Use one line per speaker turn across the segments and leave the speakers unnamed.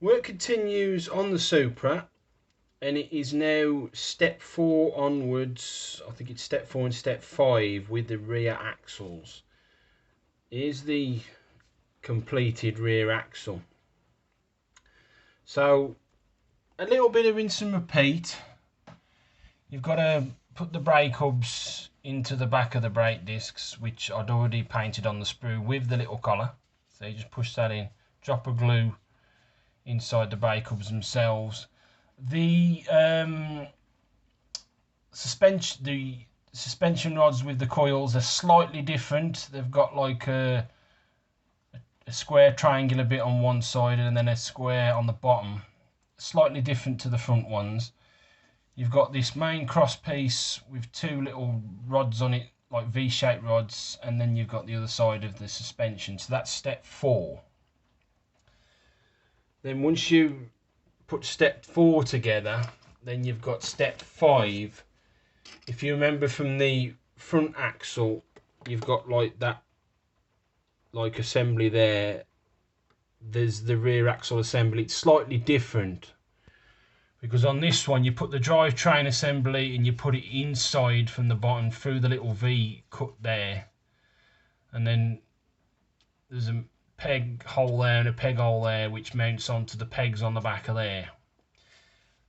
Work continues on the Supra, and it is now step 4 onwards. I think it's step 4 and step 5 with the rear axles. Here's the completed rear axle. So a little bit of rinse and repeat. You've got to put the brake hubs into the back of the brake discs, which I'd already painted on the sprue with the little collar. So you just push that in, drop a glue inside the brake hubs themselves. The suspension rods with the coils are slightly different. They've got like a square triangular bit on one side and then a square on the bottom, slightly different to the front ones. You've got this main cross piece with two little rods on it, like V-shaped rods, and then you've got the other side of the suspension. So that's step 4. Then once you put step 4 together, then you've got step 5. If you remember from the front axle, you've got like that assembly there. There's the rear axle assembly. It's slightly different because on this one you put the drivetrain assembly and you put it inside from the bottom through the little V cut there, and then there's a peg hole there and a peg hole there which mounts onto the pegs on the back of there.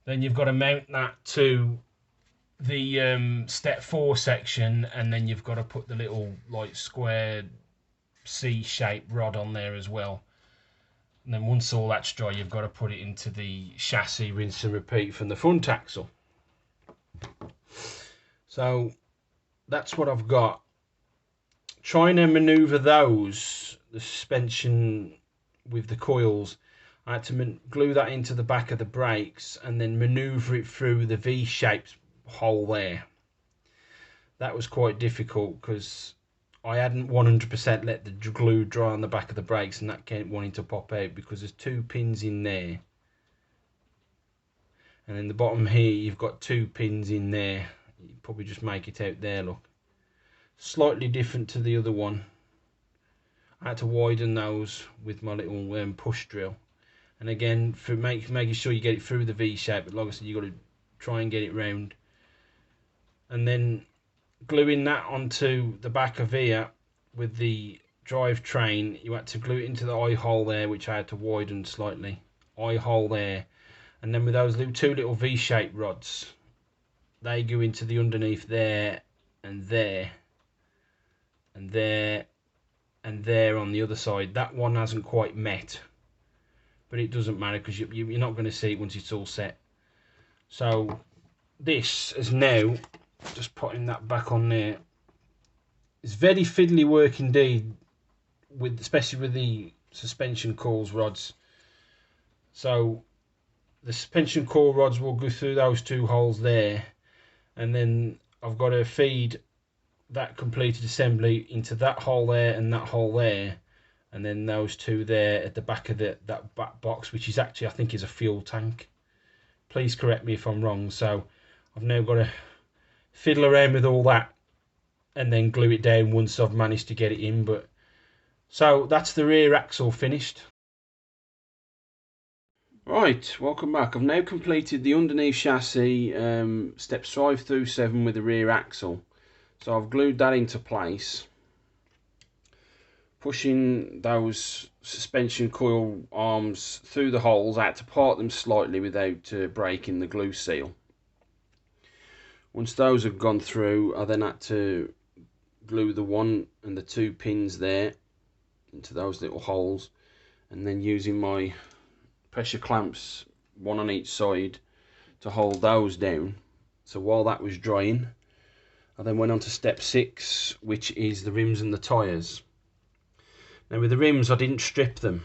Then you've got to mount that to the step 4 section, and then you've got to put the little like square C-shaped rod on there as well. And then once all that's dry, you've got to put it into the chassis, rinse and repeat from the front axle. So that's what I've got. Trying to manoeuvre those, the suspension with the coils, I had to glue that into the back of the brakes and then manoeuvre it through the V-shaped hole there. That was quite difficult because I hadn't 100% let the glue dry on the back of the brakes, and that kept wanting to pop out because there's 2 pins in there. And in the bottom here, you've got 2 pins in there. You probably just make it out there, look. Slightly different to the other one. I had to widen those with my little push drill. And again, for making sure you get it through the V shape, but like I said, you've got to try and get it round. And then gluing that onto the back of here with the drivetrain, you had to glue it into the eye hole there, which I had to widen slightly. Eye hole there. And then with those 2 little V-shaped rods, they go into the underneath there and there and there and there on the other side. That one hasn't quite met, but it doesn't matter because you're not going to see it once it's all set. So this is now just putting that back on there. It's very fiddly work indeed, especially with the suspension coils rods. So the suspension coil rods will go through those 2 holes there, and then I've got to feed that completed assembly into that hole there and that hole there, and then those 2 there at the back of that back box, which is actually, I think, is a fuel tank. Please correct me if I'm wrong. So I've now got to fiddle around with all that and then glue it down once I've managed to get it in. But so that's the rear axle finished. Right, welcome back. I've now completed the underneath chassis, steps 5 through 7 with the rear axle. So I've glued that into place, pushing those suspension coil arms through the holes. I had to part them slightly without breaking the glue seal. Once those have gone through, I then had to glue the 1 and the 2 pins there into those little holes, and then using my pressure clamps, 1 on each side, to hold those down. So while that was drying, I then went on to step 6, which is the rims and the tyres. Now with the rims, I didn't strip them.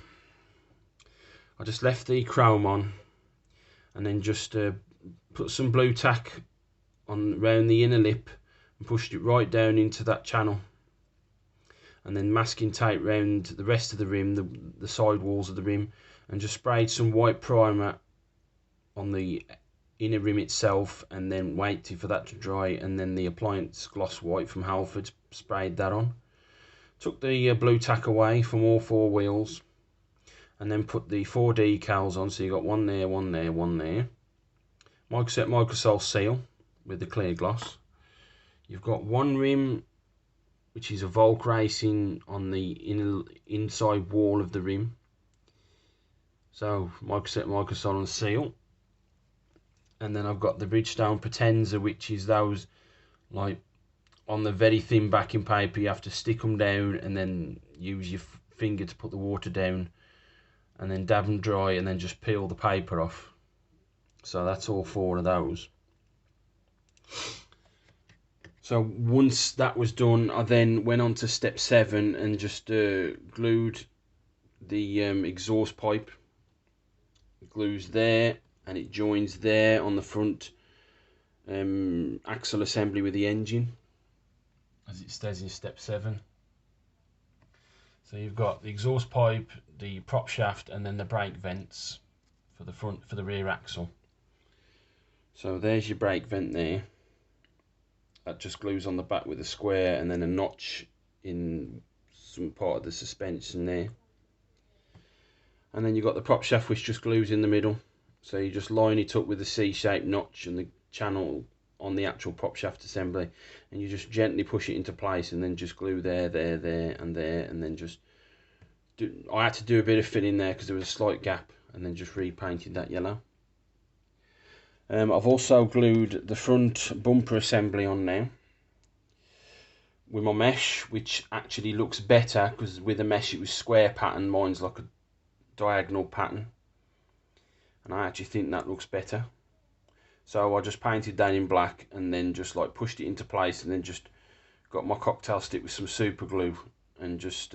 I just left the chrome on, and then just put some blue tack on around the inner lip and pushed it right down into that channel, and then masking tape round the rest of the rim, the side walls of the rim, and just sprayed some white primer on the inner rim itself, and then waited for that to dry, and then the appliance gloss white from Halford, sprayed that on. Took the blue tack away from all 4 wheels, and then put the 4 decals on. So you got one there, one there, one there. Microsol seal with the clear gloss. You've got one rim, which is a Volk Racing on the inside wall of the rim. So Microsol and seal. And then I've got the Bridgestone Potenza, which is those like on the very thin backing paper. You have to stick them down and then use your finger to put the water down, and then dab them dry, and then just peel the paper off. So that's all 4 of those. So once that was done, I then went on to step 7 and just glued the exhaust pipe. It glues there, and it joins there on the front axle assembly with the engine, as it says in step 7. So you've got the exhaust pipe, the prop shaft, and then the brake vents for the rear axle. So there's your brake vent there. That just glues on the back with a square, and then a notch in some part of the suspension there. And then you've got the prop shaft, which just glues in the middle. So you just line it up with a C-shaped notch and the channel on the actual prop shaft assembly, and you just gently push it into place, and then just glue there, and then just I had to do a bit of filling there because there was a slight gap, and then just repainted that yellow. I've also glued the front bumper assembly on now with my mesh, which actually looks better because with the mesh it was square pattern, mine's like a diagonal pattern, and I actually think that looks better. So I just painted that in black, and then just like pushed it into place, and then just got my cocktail stick with some super glue and just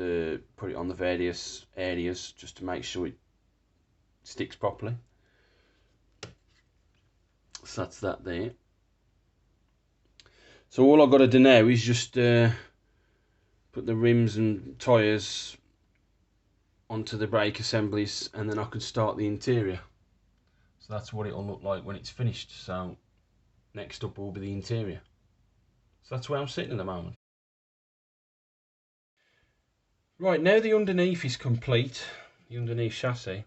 put it on the various areas just to make sure it sticks properly. So that's that there. So all I've got to do now is just put the rims and tyres onto the brake assemblies, and then I can start the interior. So that's what it'll look like when it's finished. So next up will be the interior. So that's where I'm sitting at the moment. Right, now the underneath is complete, the underneath chassis.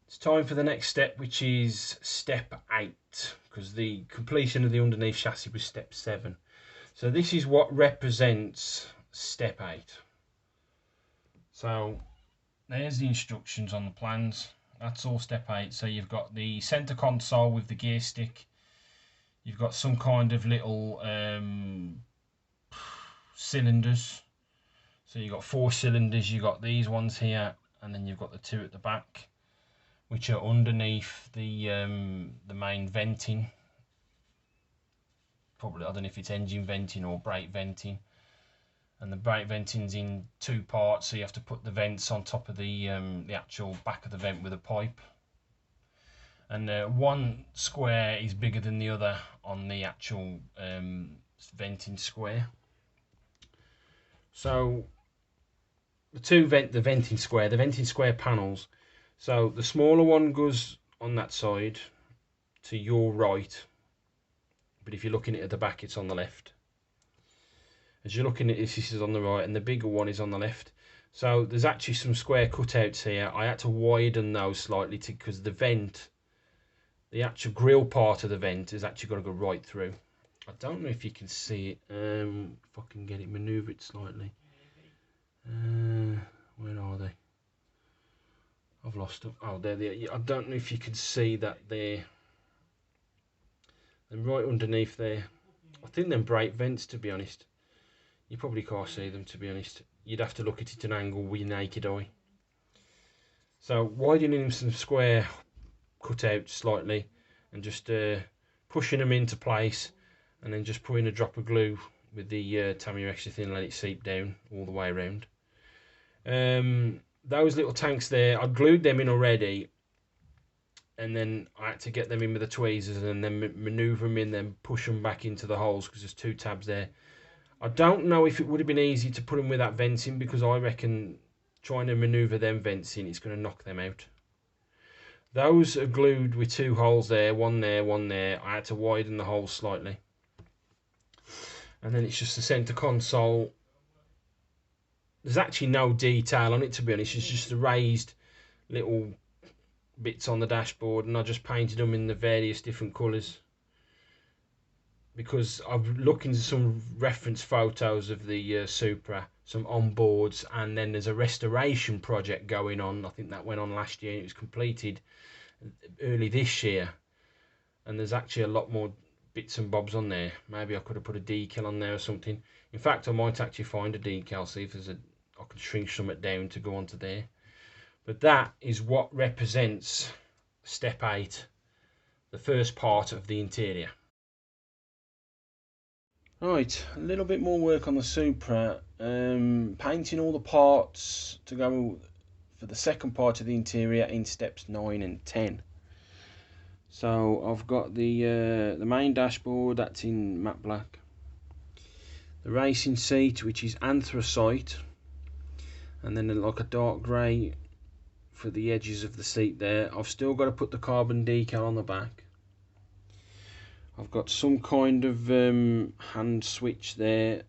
It's time for the next step, which is step 8, because the completion of the underneath chassis was step 7. So this is what represents step 8. So there's the instructions on the plans. That's all step 8. So you've got the centre console with the gear stick. You've got some kind of little cylinders. So you've got 4 cylinders. You've got these ones here, and then you've got the 2 at the back, which are underneath the main venting. Probably, I don't know if it's engine venting or brake venting. And the brake venting's in 2 parts, so you have to put the vents on top of the actual back of the vent with a pipe. And one square is bigger than the other on the actual venting square. So the venting square panels. So the smaller one goes on that side to your right, but if you're looking at the back, it's on the left. As you're looking at this is on the right, and the bigger one is on the left. So there's actually some square cutouts here. I had to widen those slightly because the vent, the actual grill part of the vent, is actually got to go right through. I don't know if you can see it. If I can get it, manoeuvre it slightly. Where are they? I've lost them. Oh, there they are. I don't know if you can see that there. And right underneath there, I think they're brake vents, to be honest. You probably can't see them, to be honest. You'd have to look at it at an angle with your naked eye. So widening some square cutouts slightly, and just pushing them into place, and then just putting a drop of glue with the Tamiya extra thin, let it seep down all the way around. Those little tanks there, I glued them in already, and then I had to get them in with the tweezers and then manoeuvre them in, then push them back into the holes because there's 2 tabs there. I don't know if it would have been easy to put them with that venting, because I reckon trying to manoeuvre them vents in, it's going to knock them out. Those are glued with 2 holes there, one there, one there. I had to widen the holes slightly. And then it's just the centre console there's actually no detail on it, to be honest. It's just the raised little bits on the dashboard, and I just painted them in the various different colours because I've looked into some reference photos of the Supra, some onboards, and then there's a restoration project going on. I think that went on last year. It was completed early this year, and there's actually a lot more bits and bobs on there. Maybe I could have put a decal on there or something. In fact, I might actually find a decal, see if there's I could shrink something down to go onto there. But that is what represents step 8, the first part of the interior. Right, a little bit more work on the Supra, painting all the parts to go for the second part of the interior in steps 9 and 10. So I've got the main dashboard, that's in matte black. The racing seat, which is anthracite, and then like a dark grey for the edges of the seat there. I've still got to put the carbon decal on the back. I've got some kind of hand switch there,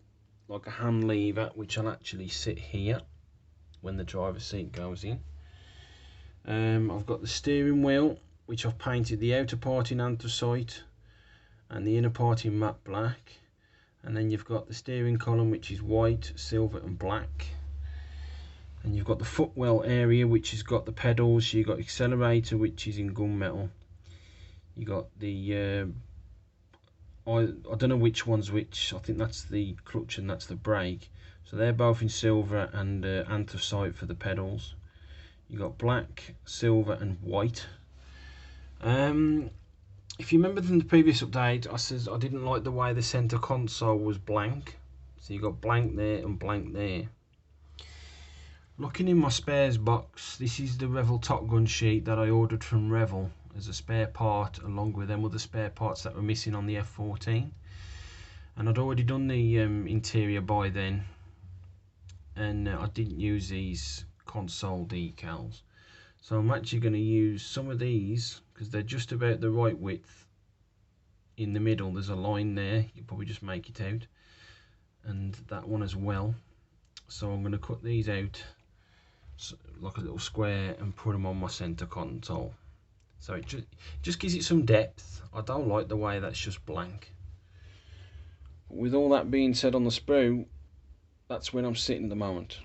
like a hand lever, which will actually sit here when the driver's seat goes in. I've got the steering wheel, which I've painted the outer part in anthracite and the inner part in matte black. And then you've got the steering column, which is white, silver and black. And you've got the footwell area, which has got the pedals. You've got accelerator, which is in gunmetal. You got the I don't know which one's which. I think that's the clutch and that's the brake. So they're both in silver and anthracite for the pedals. You got black, silver and white. If you remember from the previous update, I said I didn't like the way the center console was blank. So you got blank there and blank there. Looking in my spares box, this is the Revel Top Gun sheet that I ordered from Revel as a spare part, along with them other spare parts that were missing on the F14. And I'd already done the interior by then, and I didn't use these console decals. So I'm actually going to use some of these because they're just about the right width. In the middle there's a line there, you probably just make it out, and that one as well. So I'm going to cut these out like a little square and put them on my center console. So it just gives it some depth. I don't like the way that's just blank. With all that being said on the sprue, that's where I'm sitting at the moment.